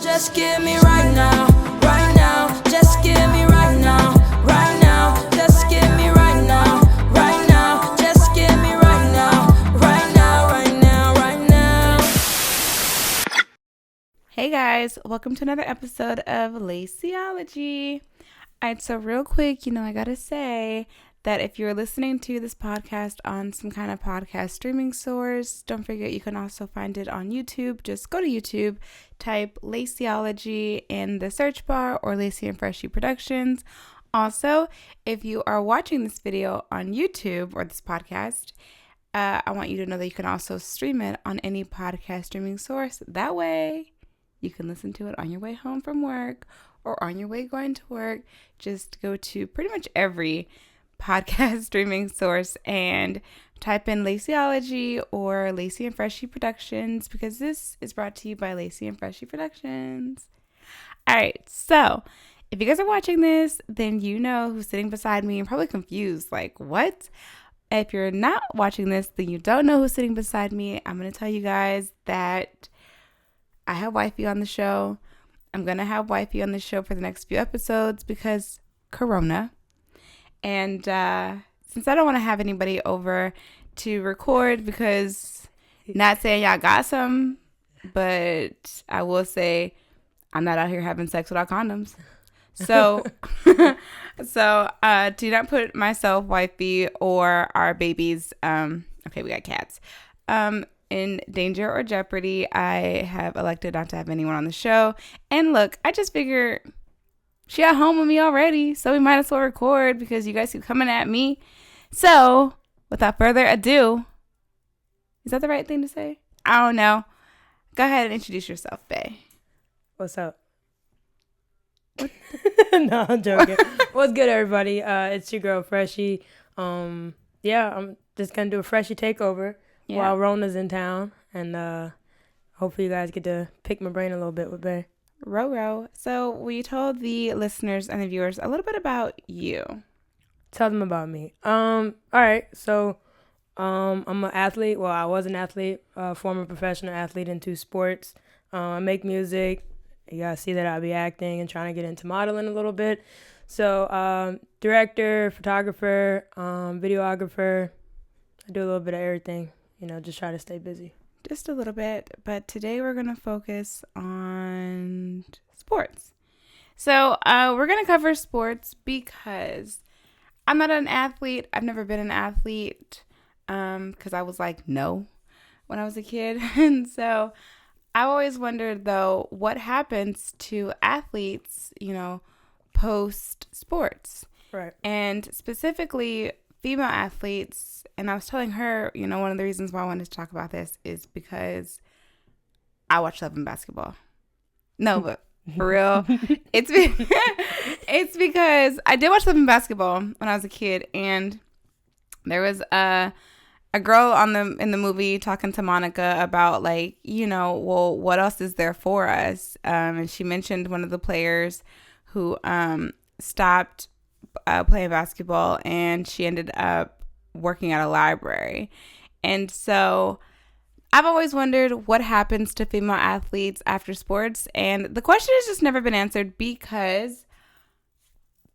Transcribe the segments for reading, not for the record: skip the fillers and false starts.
Just give me right now, right now. Just give me right now, right now. Just give me right now, right now. Just give me right now, right now, right now, right now. Hey guys, welcome to another episode of LACIOLOGY. Alright, so real quick, I gotta say that if you're listening to this podcast on some kind of podcast streaming source, don't forget you can also find it on YouTube. Just go to YouTube, type LACIOLOGY in the search bar or Lacie and Freshie Productions. Also, if you are watching this video on YouTube or this podcast, I want you to know that you can also stream it on any podcast streaming source. That way, you can listen to it on your way home from work or on your way going to work. Just go to pretty much every podcast streaming source and type in LACIOLOGY or Lacie and Freshie Productions, because this is brought to you by Lacie and Freshie Productions. All right, so if you guys are watching this, then you know who's sitting beside me. I'm probably confused, like, what? If you're not watching this, then you don't know who's sitting beside me. I'm going to tell you guys that I have wifey on the show. I'm going to have wifey on the show for the next few episodes because Corona. And since I don't want to have anybody over to record, because not saying y'all got some, but I will say I'm not out here having sex without condoms. So, do not put myself, wifey, or our babies, okay, we got cats, in danger or jeopardy. I have elected not to have anyone on the show. And look, I just figure she at home with me already, so we might as well record because you guys keep coming at me. So, without further ado, is that the right thing to say? I don't know. Go ahead and introduce yourself, bae. What's up? No, I'm joking. What's good, everybody? It's your girl, Freshie. I'm just going to do a Freshie takeover while Rona's in town. And hopefully you guys get to pick my brain a little bit with bae. Ro. So we told the listeners and the viewers a little bit about you. Tell them about me. All right. So I'm an athlete. Well, I was an athlete, former professional athlete in 2 sports. I make music. You guys see that I'll be acting and trying to get into modeling a little bit. So director, photographer, videographer. I do a little bit of everything, just try to stay busy. Just a little bit, but today we're going to focus on sports. So we're going to cover sports because I'm not an athlete. I've never been an athlete because I was like, no, when I was a kid. And so I've always wondered, though, what happens to athletes, post sports. Right. And specifically female athletes. And I was telling her, one of the reasons why I wanted to talk about this is because I watch Love and Basketball. No, but for real, it's because I did watch Love and Basketball when I was a kid, and there was a girl in the movie talking to Monica about, like, well, what else is there for us? And she mentioned one of the players who stopped playing basketball, and she ended up working at a library. And so I've always wondered what happens to female athletes after sports, and the question has just never been answered because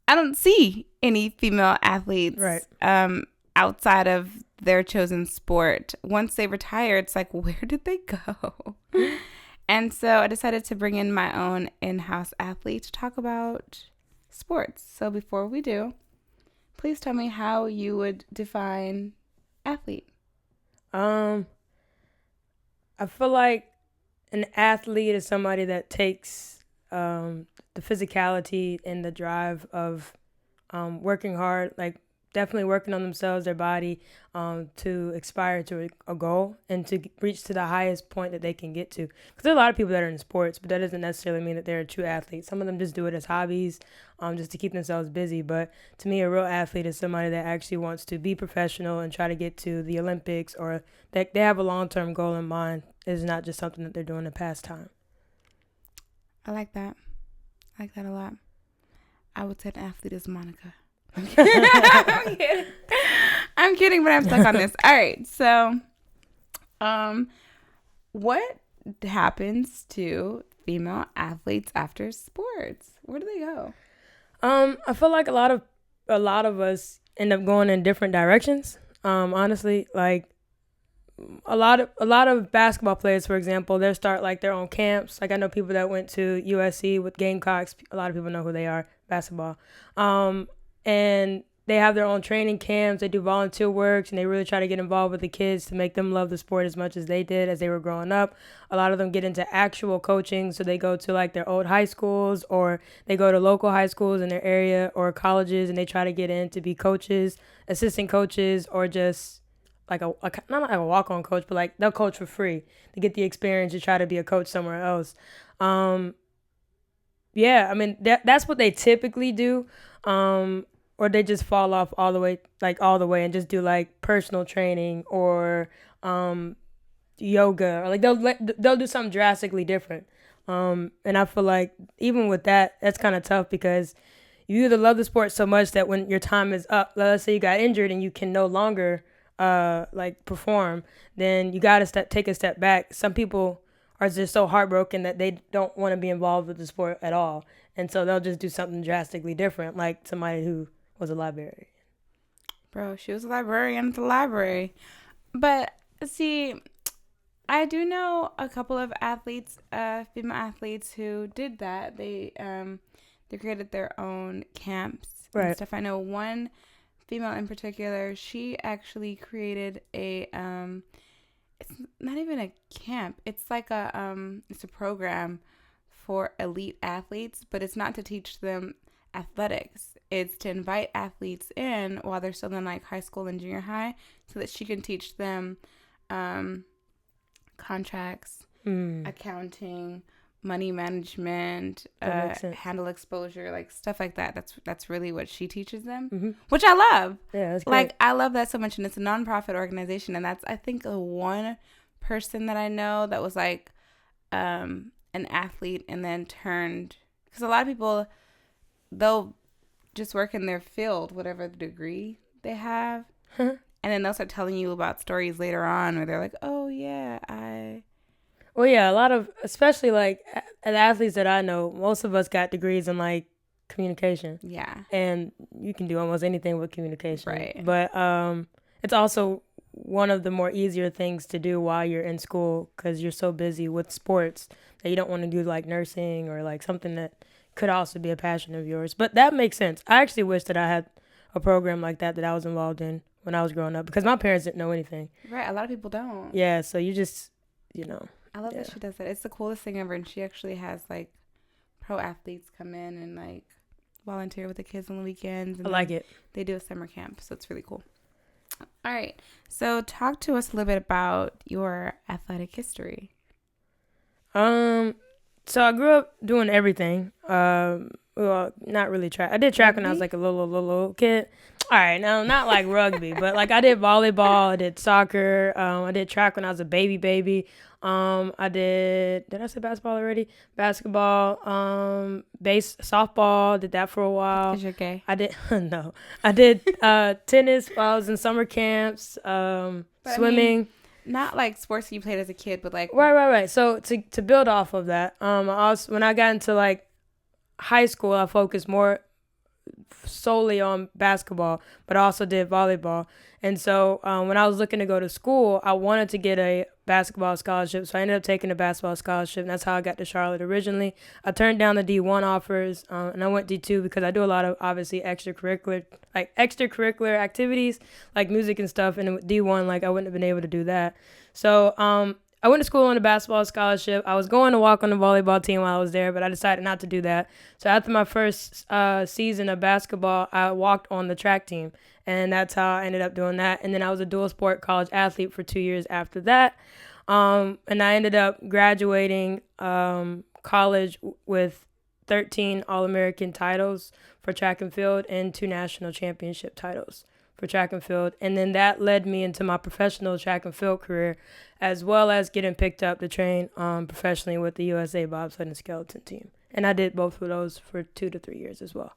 I don't see any female athletes outside of their chosen sport. Once they retire, it's like, where did they go? And so I decided to bring in my own in-house athlete to talk about sports. So before we do, please tell me how you would define athlete. I feel like an athlete is somebody that takes the physicality and the drive of working hard, like definitely working on themselves, their body, to aspire to a goal and to reach to the highest point that they can get to. Because there are a lot of people that are in sports, but that doesn't necessarily mean that they're a true athlete. Some of them just do it as hobbies, just to keep themselves busy. But to me, a real athlete is somebody that actually wants to be professional and try to get to the Olympics, or that they have a long-term goal in mind. It's not just something that they're doing to pass time. I like that. I like that a lot. I would say an athlete is Monica. I'm kidding, but I'm stuck on this. All right. So, what happens to female athletes after sports? Where do they go? I feel like a lot of us end up going in different directions. Honestly, like a lot of basketball players, for example, they start like their own camps. Like I know people that went to USC with Gamecocks. A lot of people know who they are, basketball. And they have their own training camps. They do volunteer works, and they really try to get involved with the kids to make them love the sport as much as they did as they were growing up. A lot of them get into actual coaching, so they go to like their old high schools, or they go to local high schools in their area or colleges, and they try to get in to be coaches, assistant coaches, or just like not like a walk-on coach, but like they'll coach for free to get the experience to try to be a coach somewhere else. Yeah, I mean that's what they typically do. Or they just fall off all the way and just do like personal training or yoga, or like they'll do something drastically different. And I feel like even with that, that's kind of tough because you either love the sport so much that when your time is up, let's say you got injured and you can no longer like perform, then you got to take a step back. Some people are just so heartbroken that they don't want to be involved with the sport at all, and so they'll just do something drastically different, like somebody who was a librarian. Bro, she was a librarian at the library. But see, I do know a couple of athletes, female athletes who did that. They created their own camps and stuff. I know one female in particular, she actually created a it's not even a camp. It's like it's a program for elite athletes, but it's not to teach them athletics. It's to invite athletes in while they're still in like high school and junior high, so that she can teach them contracts, accounting, money management, handle exposure, like stuff like that. That's really what she teaches them, which I love. Yeah, that's great. Like I love that so much, and it's a nonprofit organization, and that's I think one person that I know that was like an athlete and then turned, because a lot of people, they'll just work in their field, whatever the degree they have. And then they'll start telling you about stories later on where they're like, oh, yeah, Well, yeah, a lot of, especially like the athletes that I know, most of us got degrees in like communication. Yeah. And you can do almost anything with communication. Right. But it's also one of the more easier things to do while you're in school because you're so busy with sports that you don't want to do like nursing or like something that could also be a passion of yours. But that makes sense. I actually wish that I had a program like that I was involved in when I was growing up, because my parents didn't know anything. Right. A lot of people don't. Yeah. So you just, I love that she does that. It's the coolest thing ever. And she actually has like pro athletes come in and like volunteer with the kids on the weekends. And I like it. They do a summer camp. So it's really cool. All right. So talk to us a little bit about your athletic history. So I grew up doing everything. Well, not really track. I did track when I was like a little kid. All right, now not like rugby, but like I did volleyball, I did soccer, I did track when I was a baby. I did I say basketball already? Basketball, softball, did that for a while. Because you're gay. I did, no. I did tennis while I was in summer camps, swimming. I mean, not like sports you played as a kid, but like. Right. So to build off of that, when I got into like high school, I focused more solely on basketball, but I also did volleyball. And so when I was looking to go to school, I wanted to get a basketball scholarship. So I ended up taking a basketball scholarship, and that's how I got to Charlotte originally. I turned down the D1 offers, and I went D2 because I do a lot of obviously extracurricular activities like music and stuff. And with D1, like I wouldn't have been able to do that. So I went to school on a basketball scholarship. I was going to walk on the volleyball team while I was there, but I decided not to do that. So after my first season of basketball, I walked on the track team, and that's how I ended up doing that. And then I was a dual sport college athlete for 2 years after that. And I ended up graduating college with 13 All-American titles for track and field and 2 national championship titles for track and field. And then that led me into my professional track and field career, as well as getting picked up to train professionally with the USA bobsled and skeleton team. And I did both of those for 2 to 3 years as well.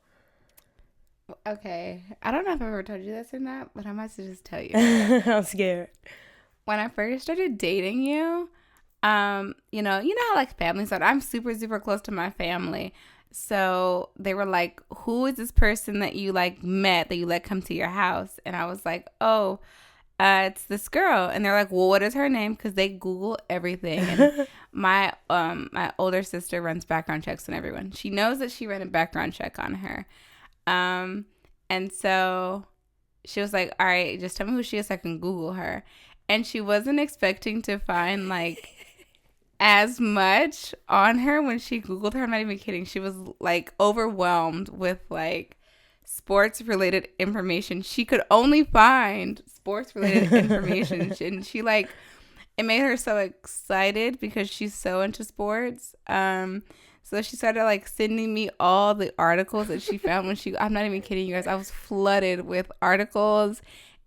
Okay. I don't know if I've ever told you this or not, but I must just tell you. I'm scared. When I first started dating you, You know how like families are. I'm super, super close to my family. So they were like, who is this person that you like met that you let come to your house? And I was like, oh, it's this girl. And they're like, well, what is her name? Because they Google everything. And my older sister runs background checks on everyone. She knows that she ran a background check on her. And so she was like, all right, just tell me who she is so I can Google her. And she wasn't expecting to find like as much on her when she Googled her. I'm not even kidding. She was like overwhelmed with like sports related information. She could only find sports related information. And she like, it made her so excited because she's so into sports. So she started like sending me all the articles that she found when I'm not even kidding you guys. I was flooded with articles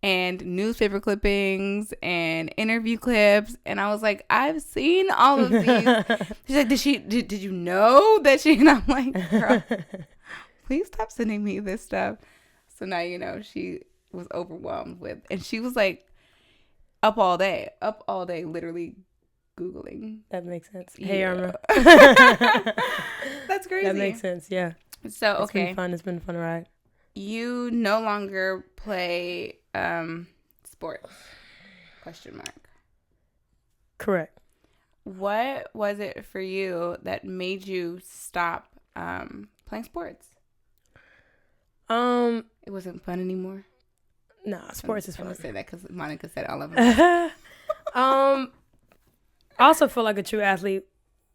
and newspaper clippings and interview clips. And I was like, I've seen all of these. She's like, did you know that she, and I'm like, girl, please stop sending me this stuff. So now, you know, she was overwhelmed with, and she was like up all day, literally Googling. That makes sense. Yeah. Hey, Arma. That's crazy. That makes sense, yeah. So, okay. It's been a fun ride. You no longer play sports? Question mark. Correct. What was it for you that made you stop playing sports? It wasn't fun anymore? Nah, sports is fun. I'm going to say that because Monica said all of them. I also feel like a true athlete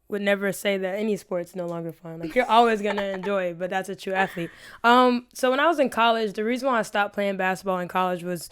would never say that any sport's no longer fun. Like, you're always going to enjoy it, but that's a true athlete. So when I was in college, the reason why I stopped playing basketball in college was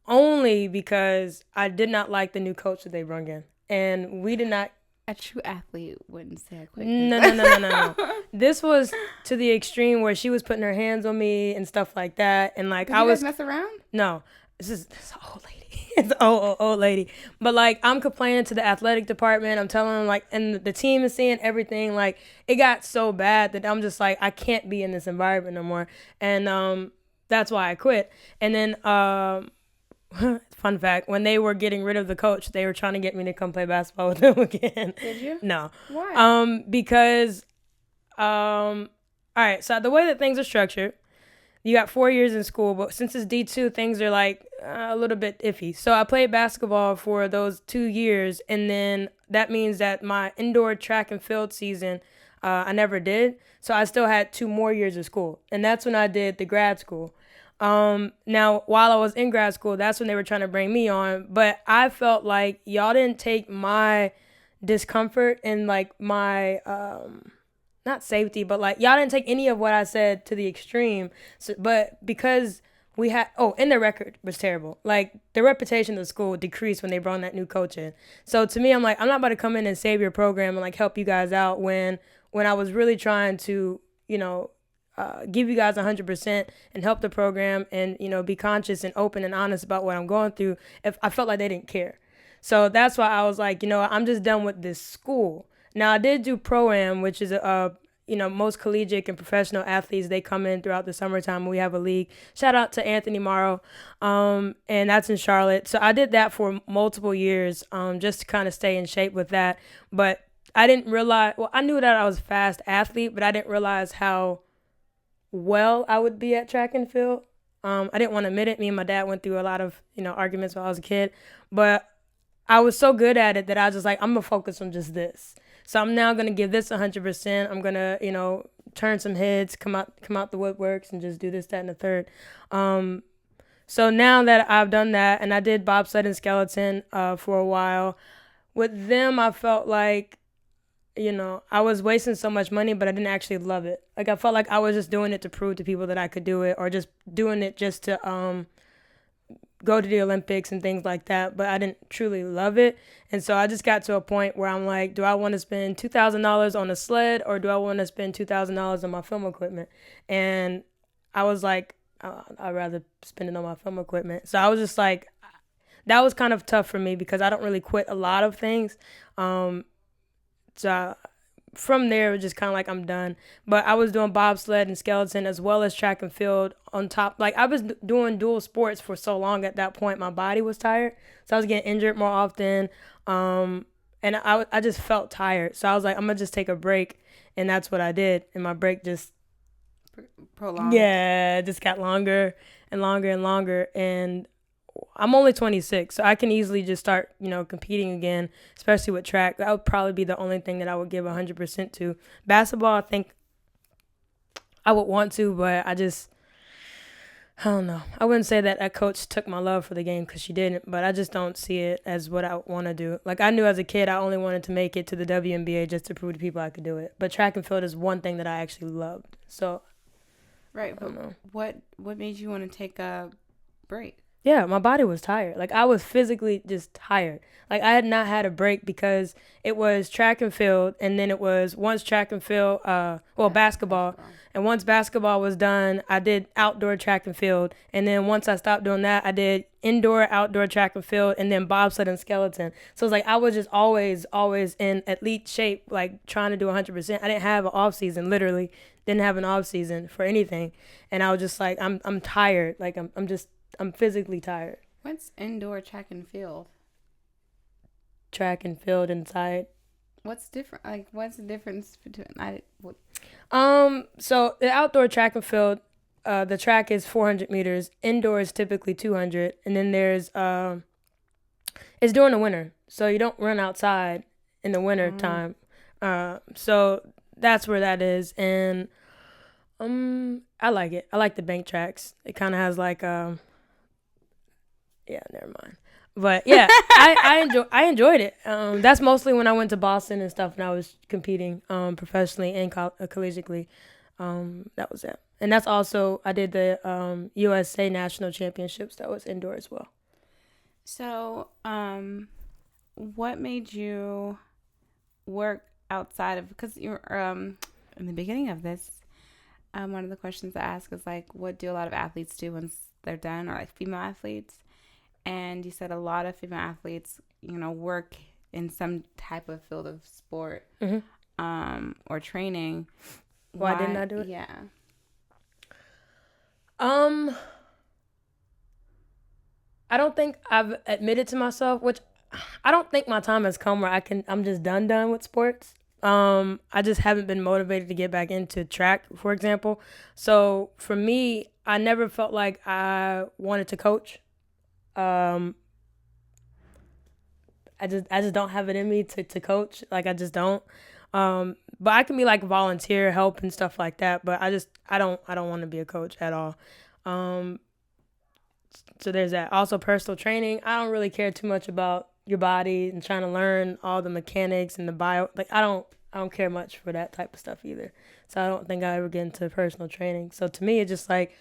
only because I did not like the new coach that they brought in. And we did not. A true athlete wouldn't say it quick. No. This was to the extreme where she was putting her hands on me and stuff like that. And like, Did you guys mess around? No. This is an old lady. It's an old lady. But like, I'm complaining to the athletic department. I'm telling them like, and the team is seeing everything. Like, it got so bad that I'm just like, I can't be in this environment no more. And that's why I quit. And then fun fact, when they were getting rid of the coach, they were trying to get me to come play basketball with them again. Did you? No. Why? Because all right, so the way that things are structured, you got 4 years in school, but since it's D2, things are like a little bit iffy. So I played basketball for those 2 years, and then that means that my indoor track and field season, I never did. So I still had 2 more years of school, and that's when I did the grad school. Now, while I was in grad school, that's when they were trying to bring me on, but I felt like y'all didn't take my discomfort and like my, not safety, but like y'all didn't take any of what I said to the extreme. So, but because we had, and the record was terrible. Like, the reputation of the school decreased when they brought that new coach in. So to me, I'm like, I'm not about to come in and save your program and like help you guys out when I was really trying to, give you guys 100% and help the program and, be conscious and open and honest about what I'm going through. If I felt like they didn't care. So that's why I was like, I'm just done with this school. Now, I did do Pro-Am, which is most collegiate and professional athletes, they come in throughout the summertime. We have a league. Shout out to Anthony Morrow. And that's in Charlotte. So I did that for multiple years, just to kind of stay in shape with that. But I didn't realize, I knew that I was a fast athlete, but I didn't realize how well I would be at track and field. I didn't want to admit it. Me and my dad went through a lot of, arguments while I was a kid, but I was so good at it that I was just like, I'm going to focus on just this. So I'm now going to give this 100%. I'm going to, turn some heads, come out the woodworks and just do this, that, and the third. So now that I've done that, and I did bobsled and skeleton for a while, with them, I felt like, I was wasting so much money, but I didn't actually love it. Like, I felt like I was just doing it to prove to people that I could do it, or just doing it just to go to the Olympics and things like that, but I didn't truly love it. And so I just got to a point where I'm like, do I want to spend $2,000 on a sled, or do I want to spend $2,000 on my film equipment? And I was like, I'd rather spend it on my film equipment. So I was just like, that was kind of tough for me because I don't really quit a lot of things. So from there, it was just kind of like, I'm done. But I was doing bobsled and skeleton as well as track and field on top. Like, I was doing dual sports for so long at that point, my body was tired. So I was getting injured more often. And And I just felt tired. So I was like, I'm going to just take a break. And that's what I did. And my break just Prolonged. Yeah, it just got longer and longer and longer. And I'm only 26, so I can easily just start, competing again, especially with track. That would probably be the only thing that I would give 100% to. Basketball, I think I would want to, but I don't know. I wouldn't say that coach took my love for the game, because she didn't, but I just don't see it as what I want to do. Like, I knew as a kid I only wanted to make it to the WNBA just to prove to people I could do it. But track and field is one thing that I actually loved. So, right. But what made you want to take a break? Yeah, my body was tired. Like, I was physically just tired. Like, I had not had a break because it was track and field, and then it was once track and field, basketball. And once basketball was done, I did outdoor track and field. And then once I stopped doing that, I did indoor, outdoor track and field, and then bobsled and skeleton. So it's like I was just always in elite shape, like trying to do 100%. I didn't have an off season, literally didn't have an off season for anything. And I was just like, I'm tired. Like, I'm physically tired. What's indoor track and field? Track and field inside. What's different? Like, what's the difference between So the outdoor track and field, the track is 400 meters. Indoor is typically 200, and then there's it's during the winter, so you don't run outside in the winter time. So that's where that is, and I like it. I like the bank tracks. It kind of has like yeah, never mind. But yeah, I enjoyed it. That's mostly when I went to Boston and stuff, and I was competing professionally and collegiately. That was it. And that's also, I did the USA National Championships. That was indoor as well. So, what made you work outside of, because you're in the beginning of this, one of the questions I ask is like, what do a lot of athletes do once they're done, or like female athletes? And you said a lot of female athletes, work in some type of field of sport, or training. Why didn't I do it? Yeah. I don't think I've admitted to myself, which I don't think my time has come where I'm just done with sports. I just haven't been motivated to get back into track, for example. So for me, I never felt like I wanted to coach. I just don't have it in me to coach. Like, I just don't. But I can be like volunteer help and stuff like that. But I don't want to be a coach at all. So there's that. Also, personal training. I don't really care too much about your body and trying to learn all the mechanics and the bio. Like, I don't care much for that type of stuff either. So I don't think I ever get into personal training. So to me, it's just like,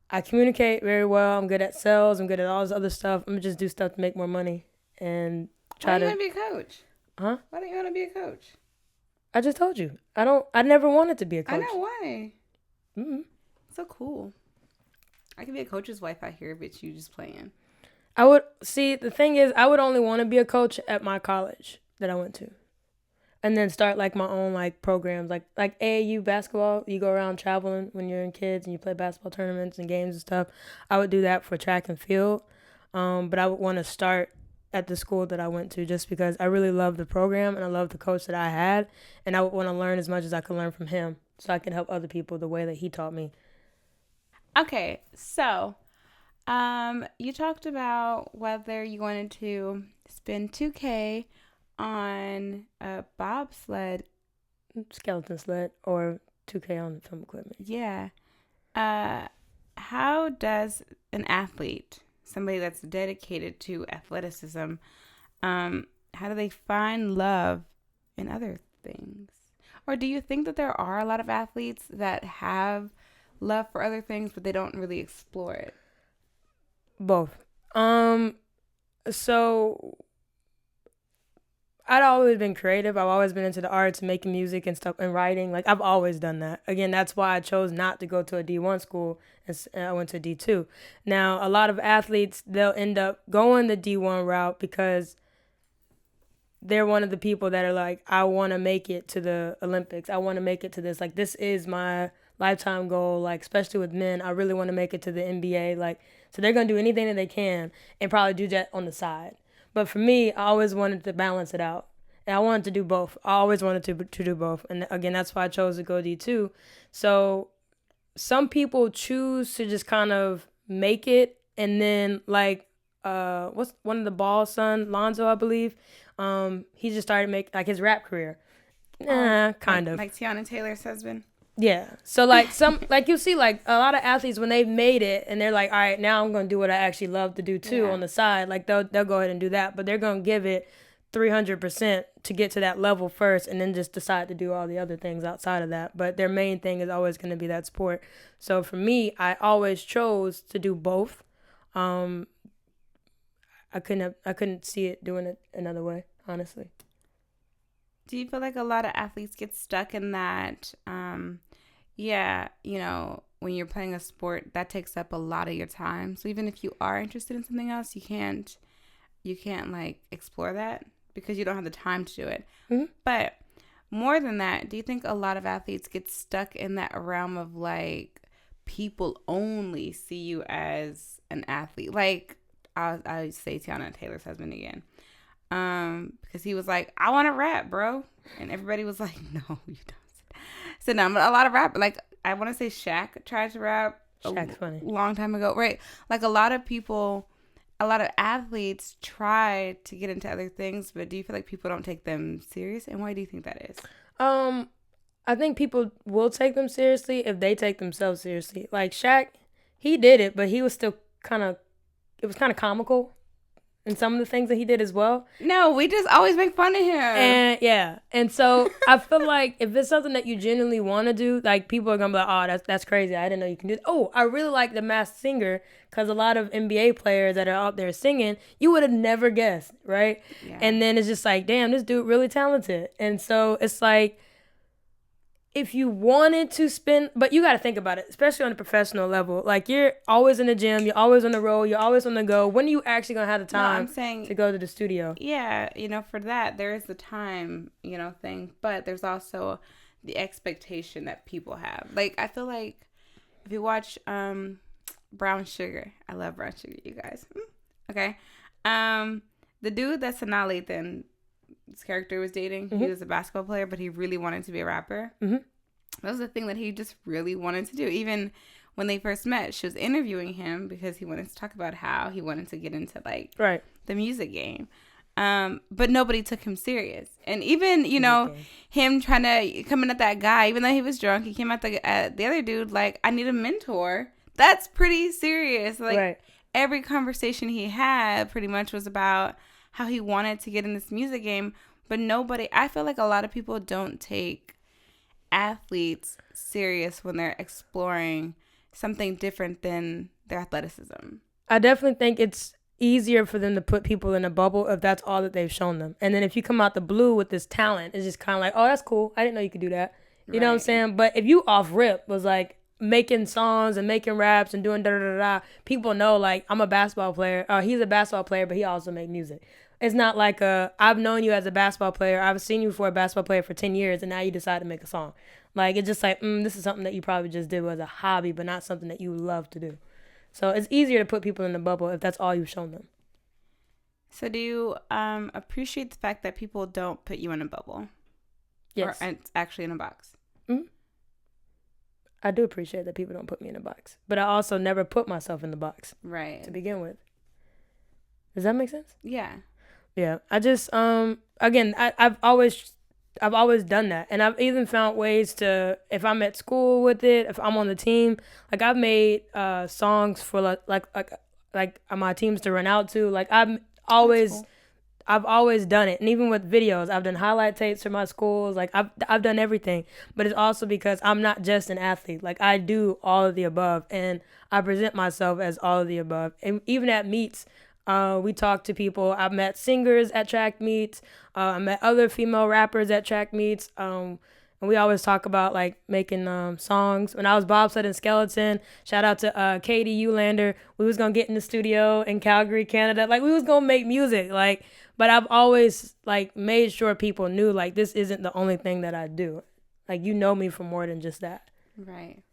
I communicate very well. I'm good at sales. I'm good at all this other stuff. I'm going to just do stuff to make more money and try to... Why do you want to be a coach? Huh? Why don't you want to be a coach? I just told you. I never wanted to be a coach. I know why. Mm-hmm. So cool. I could be a coach's wife out here, but you just playing. The thing is, I would only want to be a coach at my college that I went to. And then start like my own like programs, like AAU basketball. You go around traveling when you're in kids and you play basketball tournaments and games and stuff. I would do that for track and field, but I would want to start at the school that I went to just because I really love the program and I love the coach that I had, and I would want to learn as much as I could learn from him so I can help other people the way that he taught me. Okay, so you talked about whether you wanted to spend $2,000 on a bobsled, skeleton sled, or $2,000 on film equipment. Yeah. How does an athlete, somebody that's dedicated to athleticism, how do they find love in other things? Or do you think that there are a lot of athletes that have love for other things, but they don't really explore it? Both. So I'd always been creative. I've always been into the arts and making music and stuff and writing. Like, I've always done that. Again, that's why I chose not to go to a D1 school and I went to D2. Now, a lot of athletes, they'll end up going the D1 route because they're one of the people that are like, I want to make it to the Olympics. I want to make it to this. Like, this is my lifetime goal. Like, especially with men, I really want to make it to the NBA. Like, so they're going to do anything that they can and probably do that on the side. But for me, I always wanted to balance it out. And I wanted to do both. I always wanted to do both. And again, that's why I chose to go D2. So some people choose to just kind of make it, and then like what's one of the Ball's son, Lonzo, I believe, he just started making like his rap career. Kind of like Tiana Taylor's husband. Yeah. So like like you see like a lot of athletes when they've made it and they're like, all right, now I'm gonna do what I actually love to do too on the side. Like they'll go ahead and do that, but they're gonna give it 300% to get to that level first, and then just decide to do all the other things outside of that. But their main thing is always gonna be that sport. So for me, I always chose to do both. I couldn't see it doing it another way, honestly. Do you feel like a lot of athletes get stuck in that, when you're playing a sport, that takes up a lot of your time. So even if you are interested in something else, you can't like explore that because you don't have the time to do it. Mm-hmm. But more than that, do you think a lot of athletes get stuck in that realm of like people only see you as an athlete? Like I'll say Tiana Taylor's husband again. Because he was like, I want to rap, bro. And everybody was like, no, you don't. So now a lot of rap, like I want to say Shaq tried to rap funny. Long time ago. Right. Like a lot of athletes try to get into other things, but do you feel like people don't take them serious? And why do you think that is? I think people will take them seriously if they take themselves seriously. Like Shaq, he did it, but he was still it was kind of comical. And some of the things that he did as well. No, we just always make fun of him. And yeah. And so I feel like if it's something that you genuinely want to do, like people are going to be like, oh, that's crazy. I didn't know you can do it. Oh, I really like The Masked Singer because a lot of NBA players that are out there singing, you would have never guessed, right? Yeah. And then it's just like, damn, this dude really talented. And so it's like, if you wanted to spend, but you got to think about it, especially on a professional level. Like you're always in the gym, you're always on the road, you're always on the go. When are you actually going to have the time to go to the studio? Yeah, for that, there is the time, thing. But there's also the expectation that people have. Like, I feel like if you watch Brown Sugar, I love Brown Sugar, you guys. Okay. The dude that Sanaa Lathan, his character was dating. Mm-hmm. He was a basketball player, but he really wanted to be a rapper. Mm-hmm. That was the thing that he just really wanted to do. Even when they first met, she was interviewing him because he wanted to talk about how he wanted to get into the music game. But nobody took him serious. And even, him trying to come in at that guy, even though he was drunk, he came at the other dude like, I need a mentor. That's pretty serious. Like every conversation he had pretty much was about how he wanted to get in this music game, but I feel like a lot of people don't take athletes serious when they're exploring something different than their athleticism. I definitely think it's easier for them to put people in a bubble if that's all that they've shown them. And then if you come out the blue with this talent, it's just kind of like, oh, that's cool. I didn't know you could do that. You know what I'm saying? But if you off rip was like making songs and making raps and doing da-da-da-da, people know like I'm a basketball player. He's a basketball player, but he also make music. It's not like I've known you as a basketball player. I've seen you for a basketball player for 10 years, and now you decide to make a song. Like, it's just like, this is something that you probably just did as a hobby, but not something that you love to do. So it's easier to put people in the bubble if that's all you've shown them. So do you appreciate the fact that people don't put you in a bubble? Yes. Or it's actually in a box? Mm-hmm. I do appreciate that people don't put me in a box. But I also never put myself in the box. Right. To begin with. Does that make sense? Yeah. Yeah, I just again, I've always done that, and I've even found ways to, if I'm at school with it, if I'm on the team, like I've made songs for like my teams to run out to. Like I've always done it, and even with videos, I've done highlight tapes for my schools. Like I've done everything, but it's also because I'm not just an athlete. Like I do all of the above, and I present myself as all of the above, and even at meets. We talk to people. I've met singers at track meets. I met other female rappers at track meets. And we always talk about like making songs. When I was bobsled and skeleton, shout out to Katie Ulander. We was gonna get in the studio in Calgary, Canada. Like we was gonna make music. Like, but I've always like made sure people knew like this isn't the only thing that I do. Like you know me for more than just that. Right.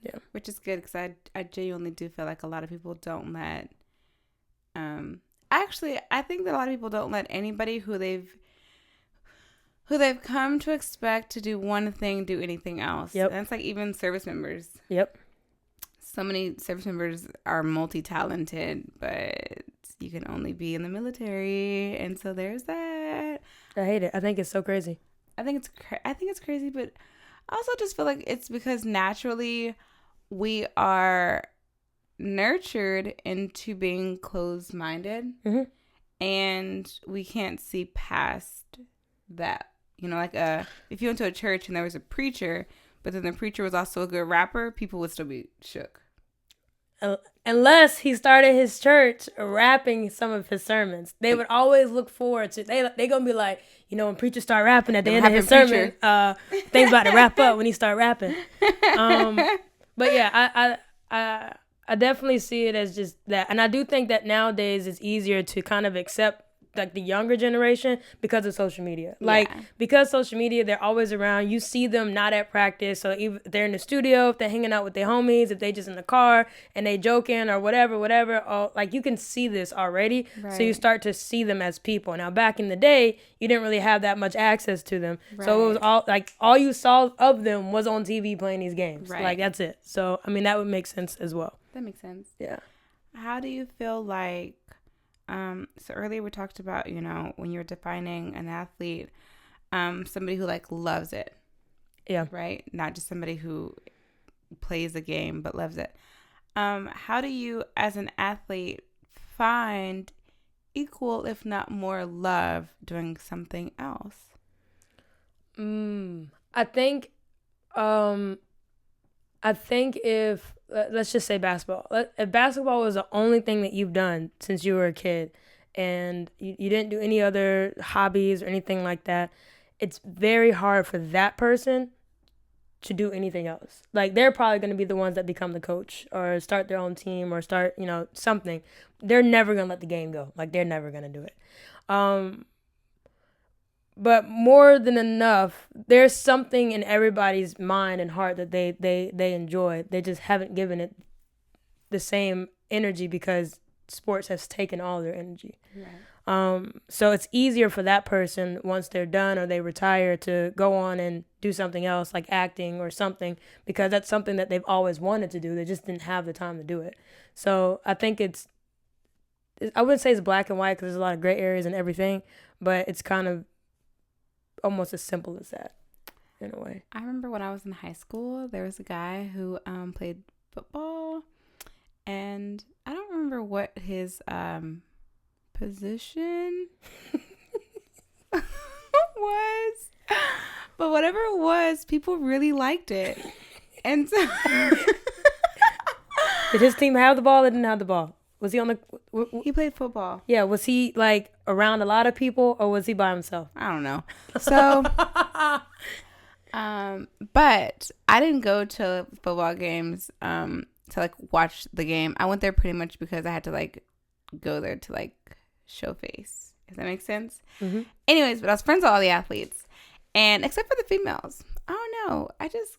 Yeah. Which is good because I genuinely do feel like a lot of people don't let. Actually, I think that a lot of people don't let anybody who they've who they've come to expect to do one thing, do anything else. Yep. And it's like even service members. Yep. So many service members are multi-talented, but you can only be in the military, and so there's that. I hate it. I think it's so crazy. I think it's crazy, but I also just feel like it's because naturally we are nurtured into being closed-minded, Mm-hmm. and we can't see past that. You know, like if you went to a church and there was a preacher, but then the preacher was also a good rapper, people would still be shook. Unless he started his church rapping some of his sermons, they would always look forward to. They gonna be like, you know, when preachers start rapping at the end of his sermon, things about to wrap up when he start rapping. But yeah, I definitely see it as just that, and I do think that nowadays it's easier to kind of accept like the younger generation because of social media. Like, because social media, they're always around. You see them not at practice. So if they're in the studio, if they're hanging out with their homies, if they just in the car and they joking or whatever, like you can see this already. Right. So you start to see them as people. Now, back in the day, you didn't really have that much access to them. Right. So it was all you saw of them was on TV playing these games. Right. Like, that's it. So, I mean, that would make sense as well. That makes sense. Yeah. How do you feel like, so earlier we talked about, you know, when you're defining an athlete, somebody who like loves it. Yeah. Right? Not just somebody who plays the game but loves it. How do you, as an athlete, find equal, if not more, love doing something else? I think if, let's just say basketball. If basketball was the only thing that you've done since you were a kid and you didn't do any other hobbies or anything like that, it's very hard for that person to do anything else. Like, they're probably going to be the ones that become the coach or start their own team or start, you know, something. They're never going to let the game go. Like, they're never going to do it. But more than enough, there's something in everybody's mind and heart that they enjoy. They just haven't given it the same energy because sports has taken all their energy. Right. So it's easier for that person once they're done or they retire to go on and do something else like acting or something, because that's something that they've always wanted to do. They just didn't have the time to do it. So I think I wouldn't say it's black and white because there's a lot of gray areas and everything, but it's kind of almost as simple as that in a way. I remember when I was in high school, there was a guy who played football, and I don't remember what his position was, but whatever it was, people really liked it. And so did his team have the ball or didn't have the ball? Was he on the... He played football. Yeah, was he, like, around a lot of people, or was he by himself? I don't know. So, but I didn't go to football games to, like, watch the game. I went there pretty much because I had to, like, go there to, like, show face. Does that make sense? Mm-hmm. Anyways, but I was friends with all the athletes. And except for the females. I don't know.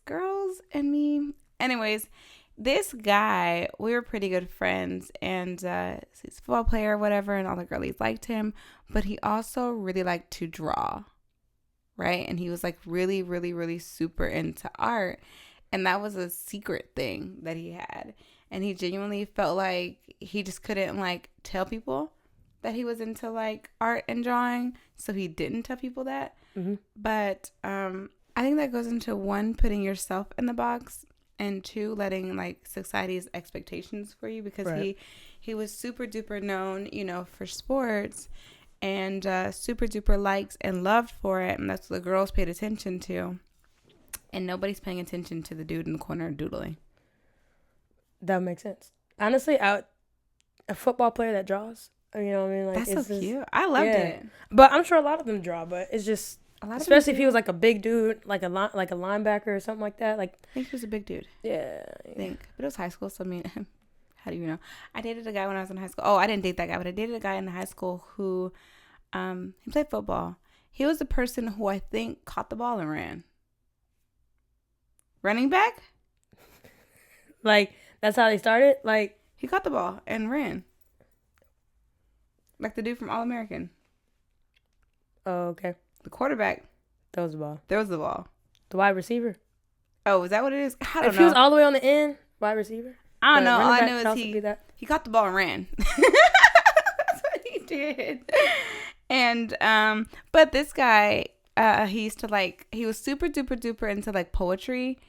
Girls and me. Anyways, this guy, we were pretty good friends, and he's a football player or whatever, and all the girlies liked him, but he also really liked to draw, right? And he was like really, really, really super into art, and that was a secret thing that he had, and he genuinely felt like he just couldn't like tell people that he was into like art and drawing, so he didn't tell people that. Mm-hmm. But I think that goes into one, putting yourself in the box, and two, letting like society's expectations for you, because right. he was super duper known, you know, for sports, and super duper liked and loved for it, and that's what the girls paid attention to, and nobody's paying attention to the dude in the corner doodling. That makes sense. Honestly, a football player that draws, you know what I mean? Like, that's so cute. I loved it. But I'm sure a lot of them draw, but it's just, especially if he was like a big dude, like a linebacker or something like that. Like, I think he was a big dude. Yeah. I think. But it was high school, so I mean, how do you know? I dated a guy when I was in high school. Oh, I didn't date that guy, but I dated a guy in high school who, he played football. He was the person who I think caught the ball and ran. Running back? Like, that's how they started? Like, he caught the ball and ran. Like the dude from All American. Oh, okay. The quarterback Throws the ball. Throws the ball. The wide receiver. Oh, is that what it is? I don't If know. he was all the way on the end, wide receiver. I don't know. All I running know back is could also be that. he caught the ball and ran. That's what he did. And but this guy, he used to like, he was super duper duper into like poetry,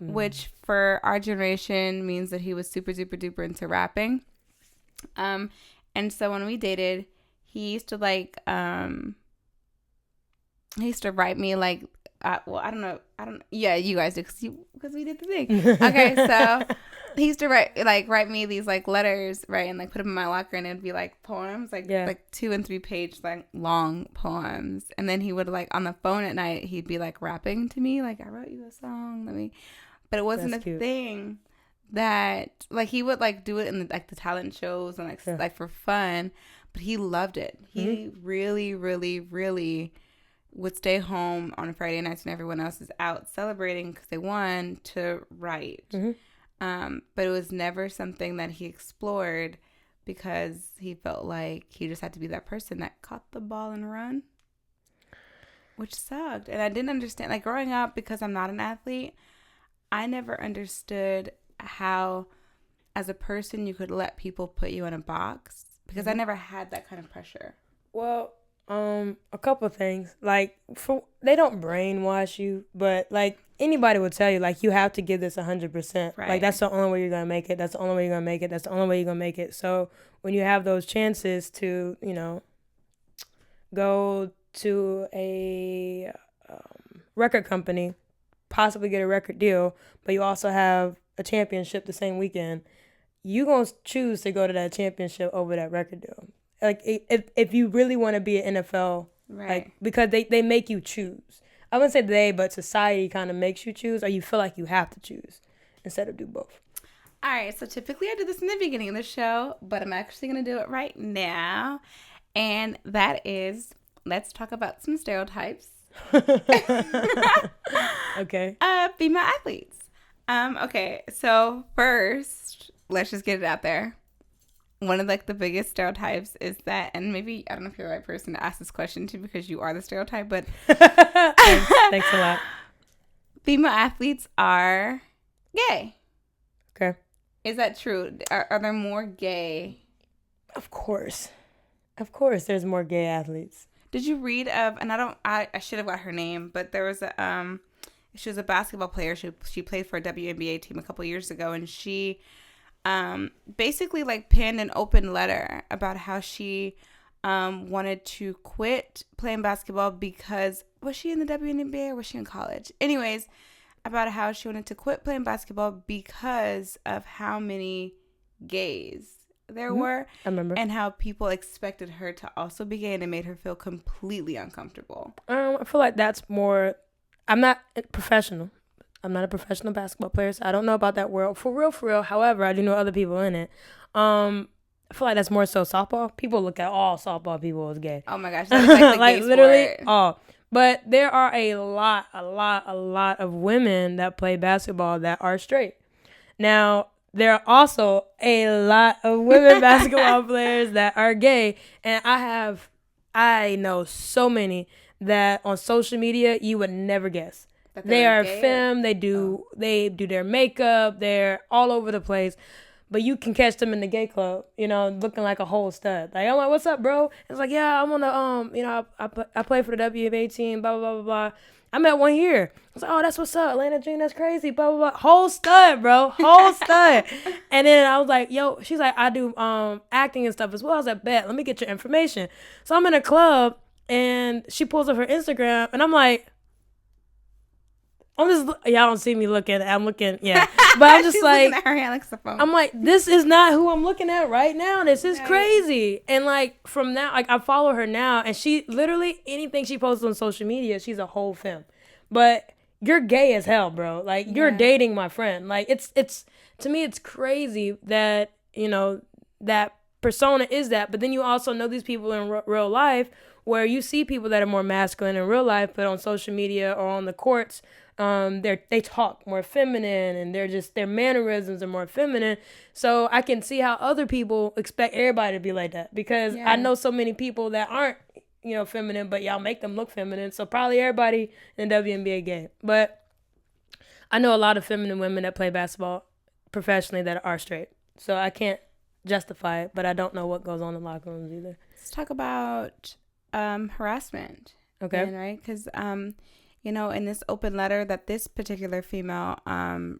which for our generation means that he was super duper duper into rapping. And so when we dated, he used to like he used to write me like yeah, you guys do because we did the thing. Okay, so he used to write me these like letters, right, and like put them in my locker, and it'd be like poems, like 2 and 3 page like long poems. And then he would like on the phone at night, he'd be like rapping to me, like, I wrote you a song, but it wasn't a thing that like he would like do it in like the talent shows and like for fun, but he loved it. He really, really, really would stay home on Friday nights when everyone else is out celebrating because they won to write. But it was never something that he explored because he felt like he just had to be that person that caught the ball and run, which sucked. And I didn't understand, like growing up, because I'm not an athlete, I never understood how as a person you could let people put you in a box because I never had that kind of pressure. Well, a couple of things. Like, they don't brainwash you, but like anybody would tell you, like, you have to give this 100%. Right. Like, that's the only way you're gonna make it. That's the only way you're gonna make it. That's the only way you're gonna make it. So when you have those chances to, you know, go to a record company, possibly get a record deal, but you also have a championship the same weekend, you gonna choose to go to that championship over that record deal. Like, if you really want to be an NFL, right, like, because they make you choose. I wouldn't say they, but society kind of makes you choose, or you feel like you have to choose instead of do both. All right, so typically I do this in the beginning of the show, but I'm actually going to do it right now. And that is, let's talk about some stereotypes. Okay. Female athletes. Okay, so first, let's just get it out there. One of like the biggest stereotypes is that, and maybe I don't know if you're the right person to ask this question to because you are the stereotype, but Thanks a lot. Female athletes are gay. Okay. Is that true? Are there more gay? Of course, there's more gay athletes. Did you read of? And I should have got her name, but there was a she was a basketball player. She played for a WNBA team a couple years ago, and she basically like penned an open letter about how she wanted to quit playing basketball because, was she in the WNBA or was she in college? Anyways, about how she wanted to quit playing basketball because of how many gays there were. I remember. And how people expected her to also be gay, and it made her feel completely uncomfortable. I feel like that's more, I'm not professional. I'm not a professional basketball player, so I don't know about that world. For real. However, I do know other people in it. I feel like that's more so softball. People look at all softball people as gay. Oh my gosh. That's like the like gay literally sport. all. But there are a lot of women that play basketball that are straight. Now, there are also a lot of women basketball players that are gay. And I know so many that on social media you would never guess. They are femme, they do their makeup, they're all over the place. But you can catch them in the gay club, you know, looking like a whole stud. Like, I'm like, what's up, bro? It's like, yeah, I'm on the, you know, I play for the WNBA team, blah, blah, blah, blah. I met one here. I was like, oh, that's what's up. Atlanta Dream, that's crazy, blah, blah, blah. Whole stud, bro. Whole stud. And then I was like, yo, she's like, I do acting and stuff as well. I was like, bet, let me get your information. So I'm in a club, and she pulls up her Instagram, and I'm like, y'all don't see me looking. I'm looking, yeah. But I'm just like, looking at her hand like the phone. I'm like, this is not who I'm looking at right now. This is crazy. And like from now, like I follow her now, and she literally anything she posts on social media, she's a whole femme. But you're gay as hell, bro. Like you're dating my friend. Like it's to me, it's crazy that you know that persona is that. But then you also know these people in real life, where you see people that are more masculine in real life, but on social media or on the courts. They talk more feminine, and their mannerisms are more feminine. So I can see how other people expect everybody to be like that, because I know so many people that aren't feminine, but y'all make them look feminine. So probably everybody in the WNBA gay. But I know a lot of feminine women that play basketball professionally that are straight. So I can't justify it, but I don't know what goes on in locker rooms either. Let's talk about harassment. Okay. Right? Because, in this open letter that this particular female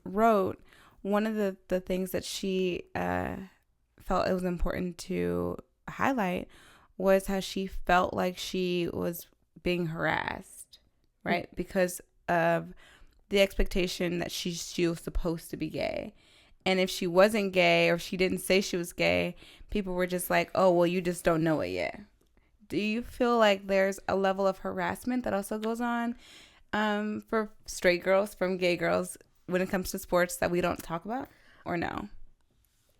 wrote, one of the things that she felt it was important to highlight was how she felt like she was being harassed, right? Because of the expectation that she was supposed to be gay. And if she wasn't gay or she didn't say she was gay, people were just like, oh, well, you just don't know it yet. Do you feel like there's a level of harassment that also goes on for straight girls from gay girls when it comes to sports that we don't talk about, or no?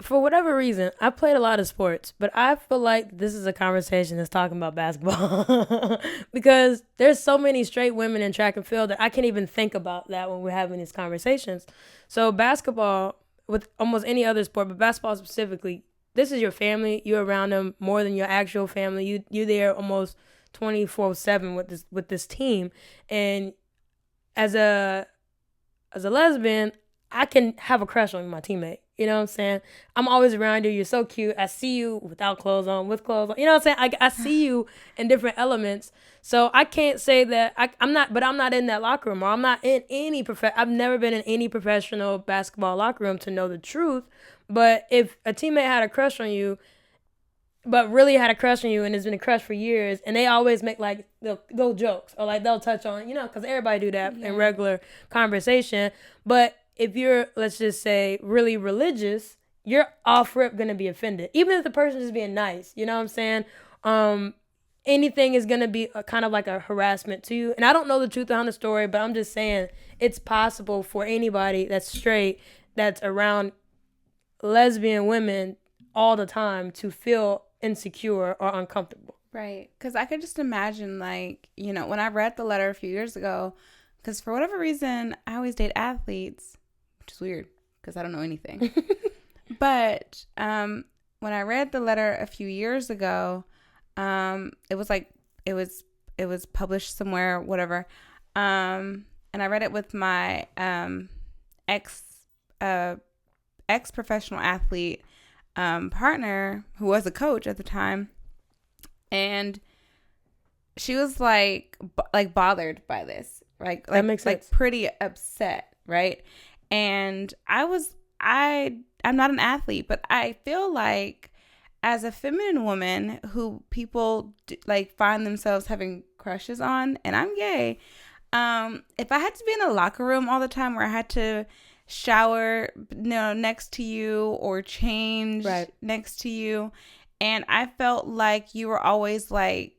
For whatever reason, I played a lot of sports, but I feel like this is a conversation that's talking about basketball because there's so many straight women in track and field that I can't even think about that when we're having these conversations. So basketball, with almost any other sport, but basketball specifically, this is your family. You're around them more than your actual family. You're there almost 24/7 with this team, and as a lesbian, I can have a crush on my teammate. You know what I'm saying? I'm always around you. You're so cute. I see you without clothes on, with clothes on. You know what I'm saying? I see you in different elements. So I can't say that I'm not in that locker room, or I'm not in any I've never been in any professional basketball locker room to know the truth. But if a teammate had a crush on you, but really had a crush on you and has been a crush for years, and they always make like little jokes or like they'll touch on, because everybody do that in regular conversation. But if you're, let's just say, really religious, you're off rip going to be offended. Even if the person is being nice, you know what I'm saying? Anything is going to be kind of like a harassment to you. And I don't know the truth behind the story, but I'm just saying it's possible for anybody that's straight, that's around lesbian women all the time, to feel insecure or uncomfortable. Right. Because I could just imagine, like, when I read the letter a few years ago, because for whatever reason, I always date athletes, which is weird because I don't know anything. But when I read the letter a few years ago, it was published somewhere, whatever. And I read it with my ex-professional athlete partner, who was a coach at the time, and she was like bothered by this, right? That makes sense. Like pretty upset, right? And I'm not an athlete, but I feel like as a feminine woman who people find themselves having crushes on, and I'm gay, if I had to be in a locker room all the time where I had to shower next to you or change next to you, and I felt like you were always like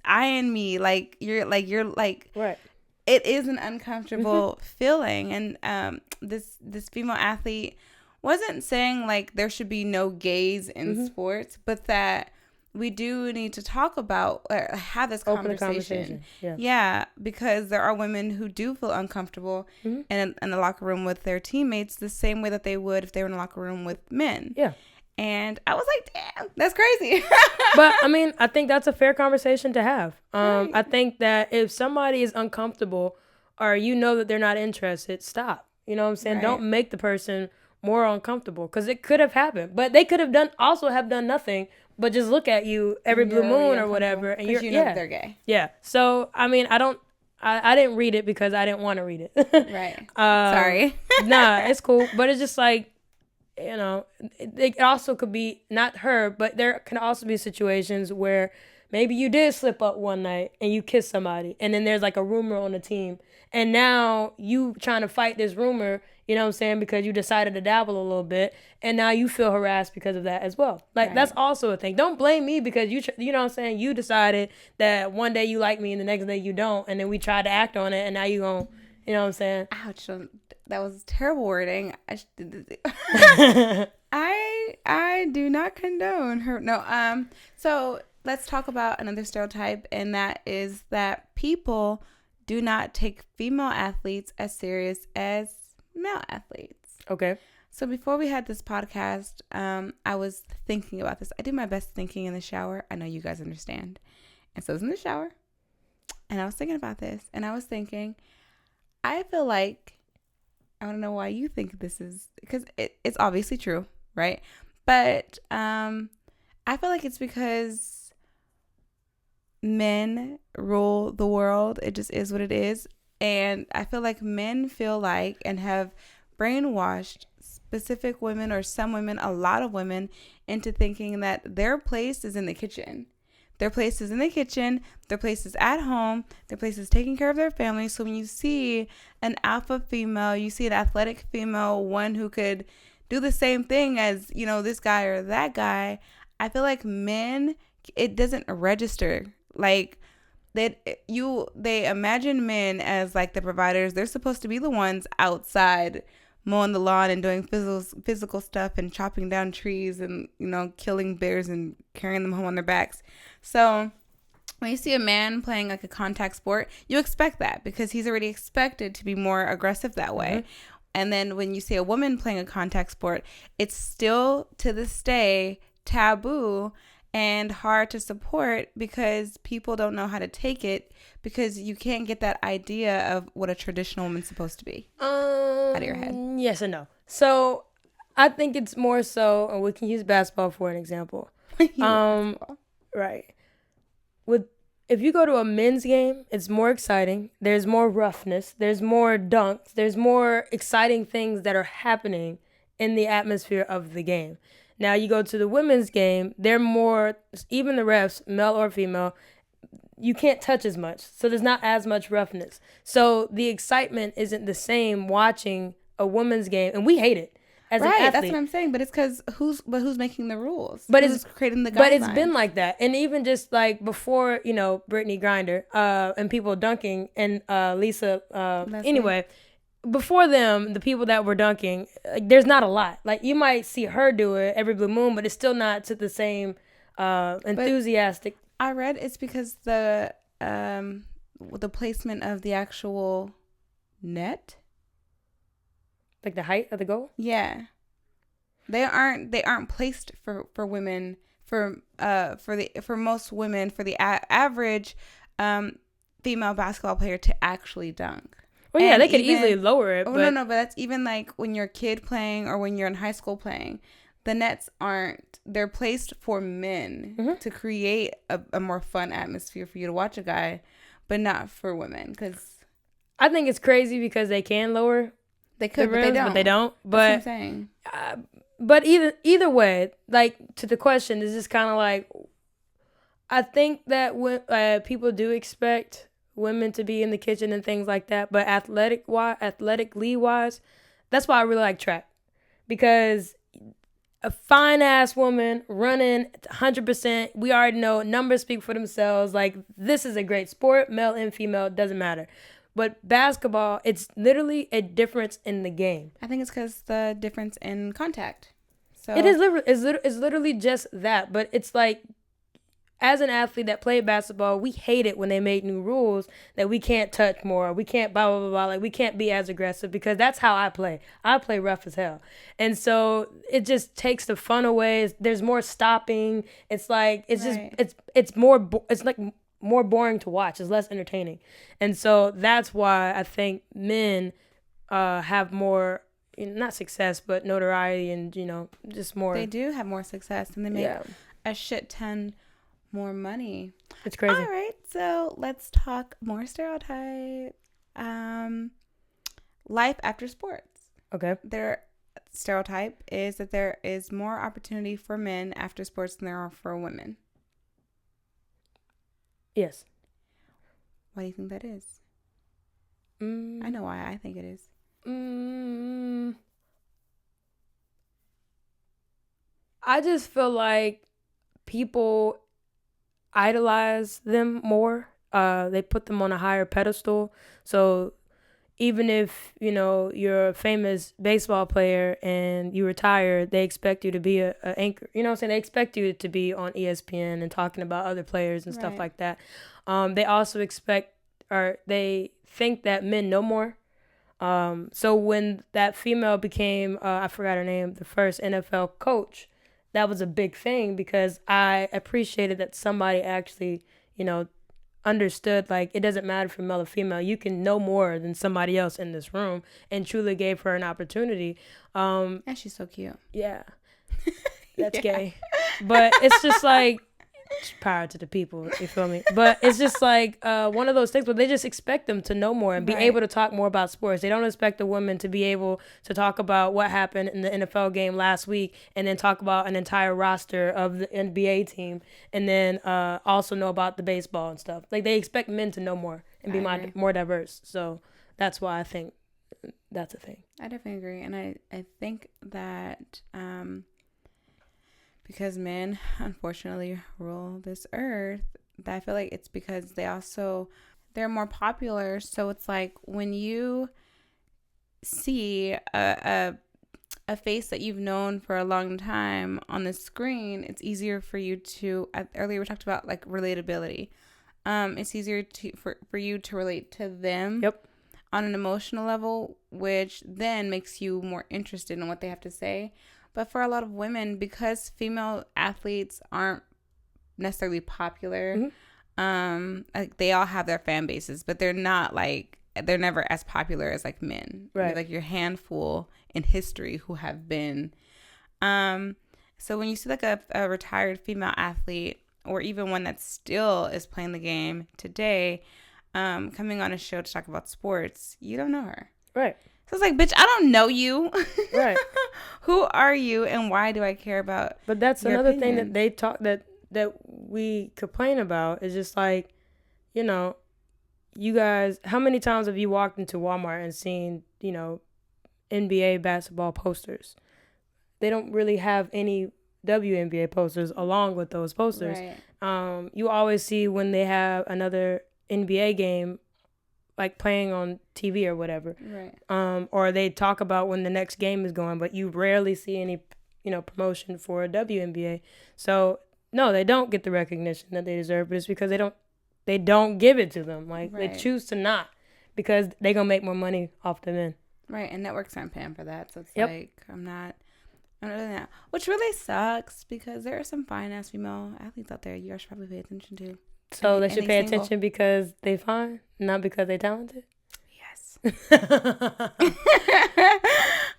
eyeing me, like you're right. It is an uncomfortable feeling. And this female athlete wasn't saying like there should be no gays in sports, but that we do need to talk about or have this conversation. Yeah, because there are women who do feel uncomfortable in the locker room with their teammates the same way that they would if they were in a locker room with men. Yeah. And I was like, damn, that's crazy. But I mean, I think that's a fair conversation to have. Right. I think that if somebody is uncomfortable or that they're not interested, stop. You know what I'm saying? Right. Don't make the person more uncomfortable, because it could have happened. But they could have done nothing but just look at you every blue moon or whatever. And you know they're gay. Yeah. So, I mean, I didn't read it because I didn't want to read it. Right. Sorry. Nah, it's cool. But it's just like, it also could be not her, but there can also be situations where maybe you did slip up one night and you kissed somebody, and then there's like a rumor on the team, and now you trying to fight this rumor, you know what I'm saying, because you decided to dabble a little bit, and now you feel harassed because of that as well. Like, that's also a thing. Don't blame me because you know what I'm saying, you decided that one day you like me and the next day you don't, and then we tried to act on it, and now you gonna, you know what I'm saying? Ouch. That was terrible wording. I do not condone her. No. So let's talk about another stereotype, and that is that people do not take female athletes as serious as male athletes. Okay. So before we had this podcast, I was thinking about this. I do my best thinking in the shower. I know you guys understand. And so I was in the shower, and I was thinking about this, and I was thinking, I feel like, I want to know why you think this is, because it's obviously true, right? But I feel like it's because men rule the world. It just is what it is. And I feel like men feel like and have brainwashed specific women, or some women, a lot of women, into thinking that their place is in the kitchen. Their place is in the kitchen. Their place is at home. Their place is taking care of their family. So when you see an alpha female, you see an athletic female, one who could do the same thing as, you know, this guy or that guy, I feel like men, it doesn't register. Like, they imagine men as like the providers. They're supposed to be the ones outside mowing the lawn and doing physical stuff and chopping down trees and, you know, killing bears and carrying them home on their backs. So when you see a man playing like a contact sport, you expect that because he's already expected to be more aggressive that way. Mm-hmm. And then when you see a woman playing a contact sport, it's still to this day taboo and hard to support because people don't know how to take it, because you can't get that idea of what a traditional woman's supposed to be out of your head. Yes and no. So I think it's more so, and we can use basketball for an example. Right. If you go to a men's game, it's more exciting. There's more roughness. There's more dunks. There's more exciting things that are happening in the atmosphere of the game. Now you go to the women's game, they're more, even the refs, male or female, you can't touch as much. So there's not as much roughness. So the excitement isn't the same watching a women's game, and we hate it as an athlete. That's what I'm saying. But it's because who's making the rules? But who's creating the guidelines? But it's been like that. And even just like before, you know, Brittany Griner, and people dunking, and Lacie, anyway, before them, the people that were dunking, like, there's not a lot. Like, you might see her do it every blue moon, but it's still not to the same enthusiastic. But I read it's because the placement of the actual net, like the height of the goal. Yeah, they aren't placed for women for most women, for the average female basketball player to actually dunk. Well, yeah, they could easily lower it. But no, but that's even like when you're a kid playing or when you're in high school playing. The nets they're placed for men to create a more fun atmosphere for you to watch a guy, but not for women. Because I think it's crazy because they can lower. They could, but they don't. But that's what I'm saying. But either way, like, to the question, is just kind of like, I think that when people do expect women to be in the kitchen and things like that, but athletically wise, that's why I really like track, because a fine ass woman running 100%, we already know numbers speak for themselves. Like, this is a great sport, male and female, doesn't matter. But basketball, it's literally a difference in the game. I think it's because the difference in contact. So it is literally just that. But it's like, as an athlete that played basketball, we hate it when they made new rules that we can't touch more, we can't blah, blah, blah, blah. Like, we can't be as aggressive, because that's how I play. I play rough as hell. And so it just takes the fun away. There's more stopping. It's like, it's right. It's like more boring to watch. It's less entertaining. And so that's why I think men have more, not success, but notoriety, and, you know, just more. They do have more success, and they make a shit ton more money. It's crazy. All right, so let's talk more stereotype. Life after sports. Okay. Their stereotype is that there is more opportunity for men after sports than there are for women. Yes. Why do you think that is? I know why I think it is. I just feel like people idolize them more. They put them on a higher pedestal. So even if, you know, you're a famous baseball player and you retire, they expect you to be a anchor. You know what I'm saying? They expect you to be on ESPN and talking about other players and stuff like that. They also they think that men know more. So when that female became, I forgot her name, the first NFL coach, that was a big thing, because I appreciated that somebody actually, understood, like, it doesn't matter if you're male or female. You can know more than somebody else in this room, and truly gave her an opportunity. And she's so cute. Yeah. That's gay. But it's just like, power to the people, you feel me? But it's just like one of those things where they just expect them to know more and be able to talk more about sports. They don't expect a woman to be able to talk about what happened in the NFL game last week and then talk about an entire roster of the NBA team and then also know about the baseball and stuff. Like, they expect men to know more and be more diverse. So that's why I think that's a thing. I definitely agree. And I think that because men unfortunately rule this earth, that I feel like it's because they're more popular. So it's like when you see a face that you've known for a long time on the screen, it's easier for you to, earlier we talked about like relatability. It's easier for you to relate to them on an emotional level, which then makes you more interested in what they have to say. But for a lot of women, because female athletes aren't necessarily popular, like they all have their fan bases, but they're never as popular as like men. Right. Like your handful in history who have been. So when you see like a retired female athlete, or even one that still is playing the game today, coming on a show to talk about sports, you don't know her. Right. So it's like, bitch, I don't know you. Right. Who are you and why do I care about But that's your another opinion? thing that they talk that we complain about is just like, you guys, how many times have you walked into Walmart and seen, NBA basketball posters? They don't really have any WNBA posters along with those posters. Right. You always see when they have another NBA game like playing on TV or whatever. Right. Or they talk about when the next game is going, but you rarely see any, promotion for a WNBA. So no, they don't get the recognition that they deserve, but it's because they don't give it to them. Like they choose to not, because they gonna make more money off the men. Right, and networks aren't paying for that, so it's like I'm not doing that, which really sucks because there are some fine ass female athletes out there you guys should probably pay attention to. So they should pay attention because they fine, not because they talented? Yes.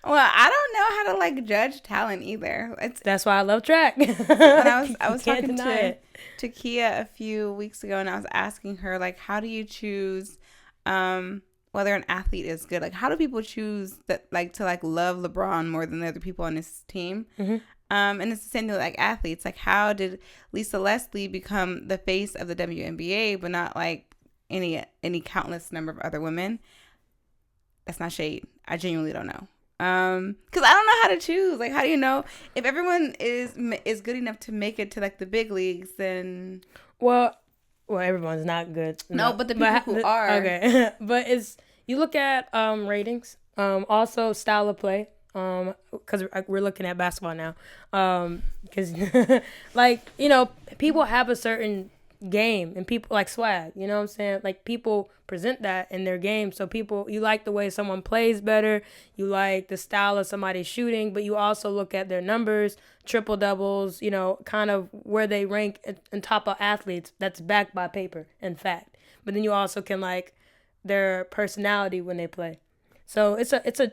Well, I don't know how to like judge talent either. That's why I love track. I was talking to Kia a few weeks ago, and I was asking her like, how do you choose whether an athlete is good? Like, how do people choose that like to like love LeBron more than the other people on his team? And it's the same thing with like athletes. Like, how did Lisa Leslie become the face of the WNBA, but not like any countless number of other women? That's not shade. I genuinely don't know. Because I don't know how to choose. Like, how do you know if everyone is good enough to make it to like the big leagues? Then well, everyone's not good. No, but the people who are. Okay, but you look at ratings, also style of play. Because we're looking at basketball now. Because like people have a certain game and people like swag. You know what I'm saying? Like people present that in their game. So you like the way someone plays better. You like the style of somebody shooting, but you also look at their numbers, triple doubles. Kind of where they rank in top of athletes. That's backed by paper and fact. But then you also can like their personality when they play. So it's a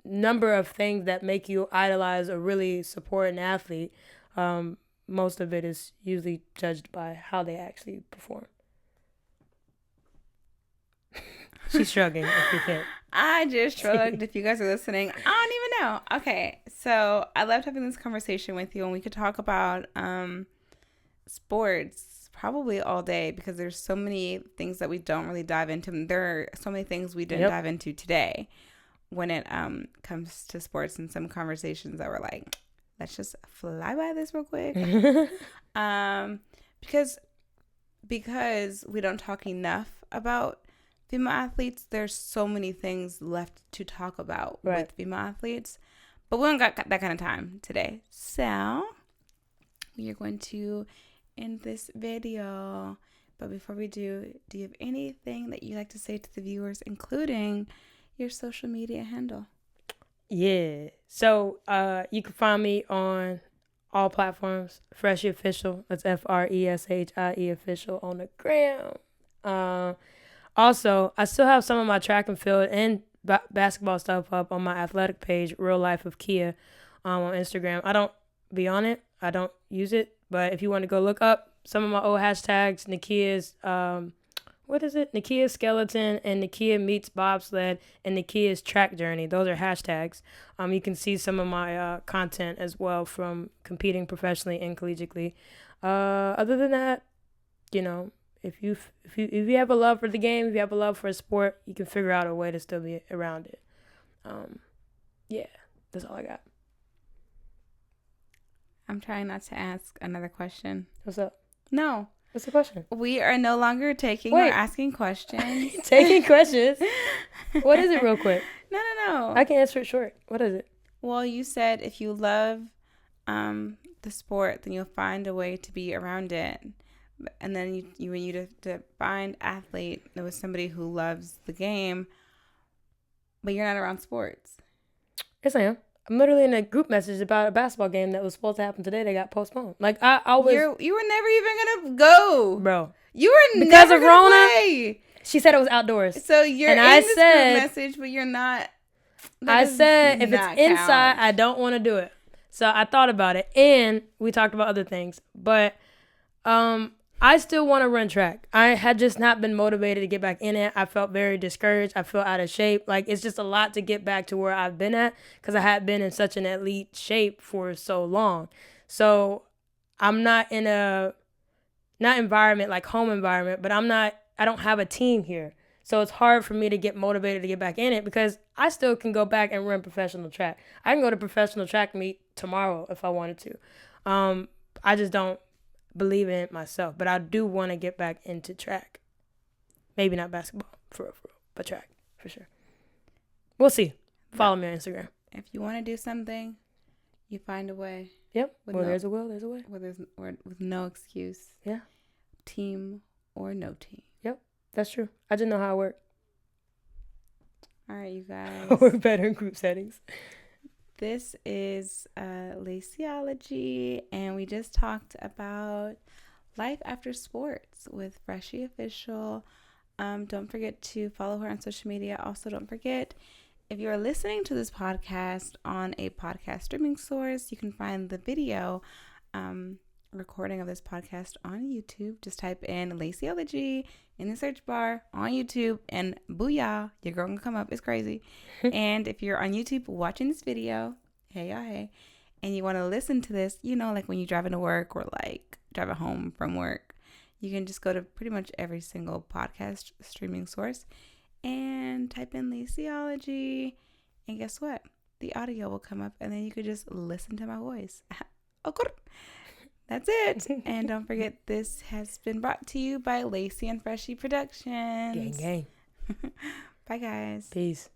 number of things that make you idolize or really support an athlete. Most of it is usually judged by how they actually perform. She's shrugging if you can't. I just shrugged. If you guys are listening, I don't even know. Okay, so I loved having this conversation with you, and we could talk about sports probably all day because there's so many things that we don't really dive into. And there are so many things we didn't dive into today when it comes to sports, and some conversations that were like, let's just fly by this real quick. Because we don't talk enough about female athletes, there's so many things left to talk about with female athletes, but we don't got that kind of time today. So we are going to end this video. But before we do you have anything that you'd like to say to the viewers, including your social media handle? Yeah. So you can find me on all platforms. Freshie Official. That's FRESHIE Official on the gram. Also, I still have some of my track and field and basketball stuff up on my athletic page, Real Life of Kia, on Instagram. I don't be on it. I don't use it. But if you want to go look up some of my old hashtags, Nakia's, Nakia's Skeleton and Nakia Meets Bobsled and Nakia's Track Journey. Those are hashtags. You can see some of my content as well from competing professionally and collegiately. Other than that, if you have a love for the game, if you have a love for a sport, you can figure out a way to still be around it. Yeah, that's all I got. I'm trying not to ask another question. What's up? No. What's the question? We are no longer taking or asking questions. Taking questions? What is it real quick? No. I can answer it short. What is it? Well, you said if you love the sport, then you'll find a way to be around it. And then when you defined athlete, it was somebody who loves the game, but you're not around sports. Yes, I am. I'm literally in a group message about a basketball game that was supposed to happen today that got postponed. Like, I always... You were never even going to go. Bro. You were because never of Rona, play. She said it was outdoors. So you're in this group message, but you're not... I said, if it's inside, I don't want to do it. So I thought about it. And we talked about other things. But I still want to run track. I had just not been motivated to get back in it. I felt very discouraged. I felt out of shape. Like, it's just a lot to get back to where I've been at because I had been in such an elite shape for so long. So I'm not in not environment, like home environment, but I don't have a team here. So it's hard for me to get motivated to get back in it because I still can go back and run professional track. I can go to professional track meet tomorrow if I wanted to. I just don't believe in it myself, but I do want to get back into track. Maybe not basketball, for real, but track, for sure. We'll see. Follow me on Instagram. If you want to do something, you find a way. Yep. There's a will, there's a way. With no excuse. Yeah. Team or no team. Yep. That's true. I just know how I work. All right, you guys. I work better in group settings. This is LACIOLOGY, and we just talked about life after sports with Freshie Official. Don't forget to follow her on social media. Also, don't forget, if you're listening to this podcast on a podcast streaming source, you can find the video recording of this podcast on YouTube. Just type in LACIOLOGY in the search bar on YouTube, and booyah, your girl gonna come up. It's crazy. And if you're on YouTube watching this video, hey, and you want to listen to this, like when you're driving to work or like driving home from work, you can just go to pretty much every single podcast streaming source and type in LACIOLOGY, and guess what? The audio will come up, and then you could just listen to my voice. That's it. And don't forget, this has been brought to you by Lacie and Freshie Productions. Gang. Bye, guys. Peace.